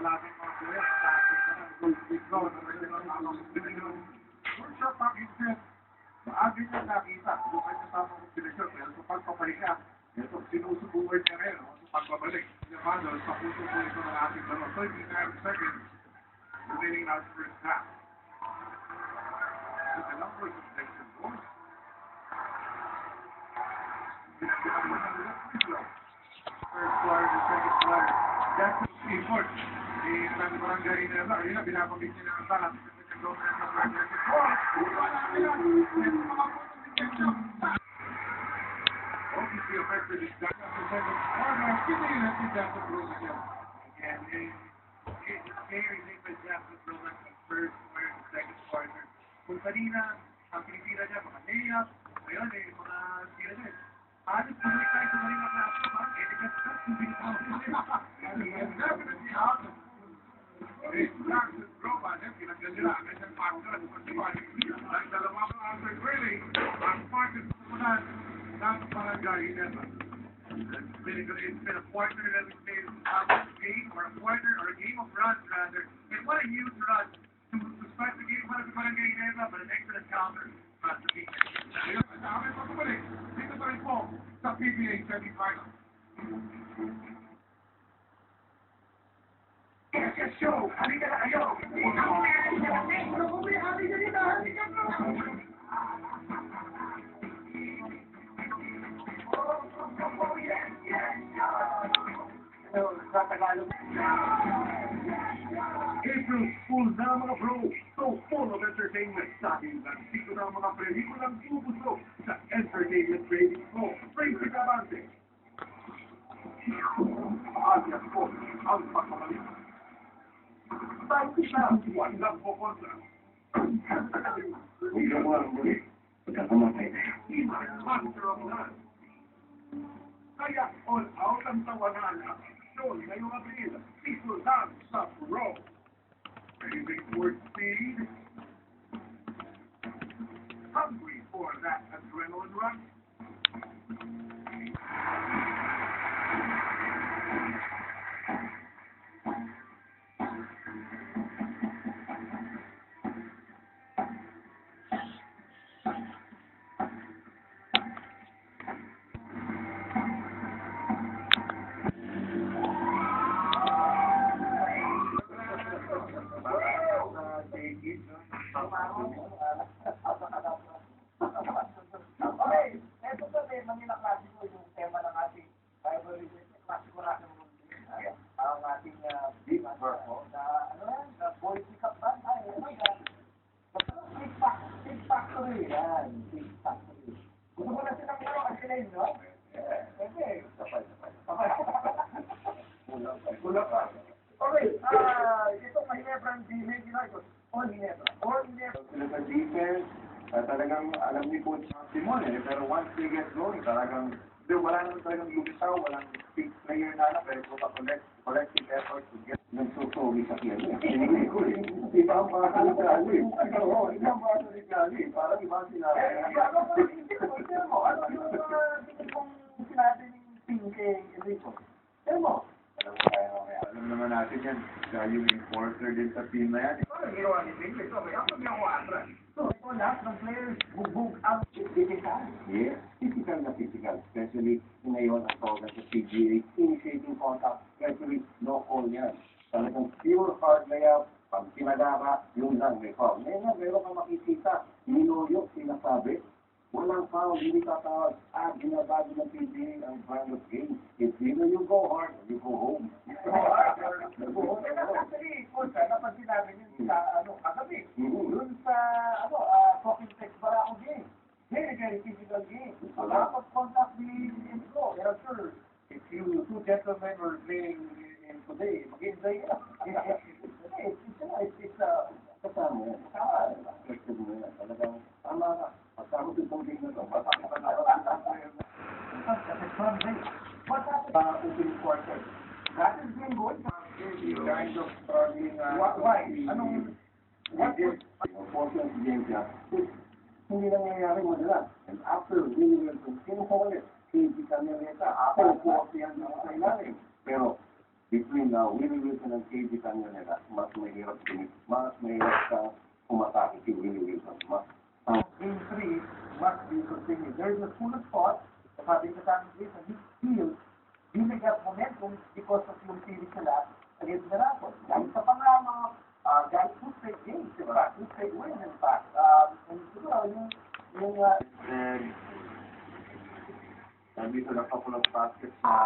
klaseng mga players. Tapos na goal kick goal. Workshop ang inset. Maagi niya nakita. Kung kanya tamang kombinasyon. Pero sa pagpapahinga, ito, sinusubukan niya rin. Sa pagbabalik. Naman, sa puso po ito ng ating dalawa. 39 seconds. Remaining now first half. With the number of deflection goals. First quarter, the second quarter. That's the import. Isang barangay na kanina, binabagit niya na ang talas. Obviously affected his back up the second quarter. Kita yun natin Jackson Brooks again. Again, it's very liquid Jackson Brooks in first quarter and second quarter. Kung kanina, ang pinitira niya, mga layup, ngayon mga tira niya. Halos bumalik tayo sa maling mga klase, ha? Just cut to be out. Definitely out. Jackson Brooks, pinagyan nila, agad ang partner, ang dalawang after grilling, ang partner sa punan ng barangay Ineba. It's been a partner that we played a game, or a partner, or a game of runs, rather. And what a huge run to start the game para sa barangay Ineba, but an excellent counter para sa team. Dami pa kumalik. Dito pa rin po sa PBA semi-final. Yes, show. Halika na kayo. Ikaw na yan. Halika dito. Halika na. Oh, yes, yes. Sa Tagalog. April's full na mga bro. So full of entertainment. Sa ating lansito ng mga pelikulang inubuso sa Entertainment Trading Flow. Tracy Cavante. Alias po, ang pagmamalik. Tayo siya, walang pupunta. Huwag mo ang muli. Pagkakamatay na yan. Iman, master of none. Kaya all out ang tawanan at aksyon ngayong Abril. Ito lang sa Pro. Craving for speed. Hungry for that adrenaline rush. Okay, ito po Manila Classico yung tema ng ating rivalry Classico natin ang ating big purple na ano yan, na Boys Cup ba? Ay, ano yan? Big Factory yan, Big Factory. Gusto mo na silang laro ang sila yun, no? Okay. Wala pa. Okay, ito Ginebra ang Ginebra, ginagawa. All Ginebra. Sila sa defense, talagang alam ni Coach Simon pero once they get going, talagang wala naman talagang lumisaw, walang big player na pero collective effort to get nagsusugi sa kanya. Iba ang mga kaligali. Oo, iba ang mga kaligali. Parang iba sila. Ano yung sinabi ng team kay Enrico? Alam naman natin yan. Siya yung enforcer din sa team na yan. Ano ginawa ni Enrico? Ito, may ako niya kuwadra. So, ito lahat ng players bugbog ang physical. Yes, physical na physical. Especially ngayon ang tawag sa PGA, initiating contact, especially no call yan. Talagang pure hard layup, pag pinadama, yung lang may foul. Ngayon, meron kang makikita, niloyo, sinasabi, walang foul, hindi tatawag, ginabago ng PGA ang brand of game. It's either you go hard or you go home. Actually, Coach, napag sinabi niyo sa kagabi, dun sa talking text para ako game. Very, very physical game. Dapat contact the inflow. And I'm sure, if you two gentlemen were playing in today, mag-enjoy ka. It's kasama yan. Effective mo yan. Talagang tama ka. Pagkamo din pong game na ito. Matapos ka na. What happened? Opening quarter. That is been good. Kind of starting... Why? Anong... What is... Important game siya. Hindi nangyayari madalas. And after winning Wilson, kinuha ulit. Hindi kanya neta. After po yan sa ilalim. Pero, between Willie Wilson and KJ Cañonera, mas mahirap kang umatake si Willie Wilson. Game 3 must be continued. There is a school of thought that having the Cañon Wilson, he feels he got momentum because of yung series nila against Miracles. Dahil sa pangano, dahil 2 straight games, diba? 2 straight wins, in fact. And siguro, yung, nandito na couple of baskets na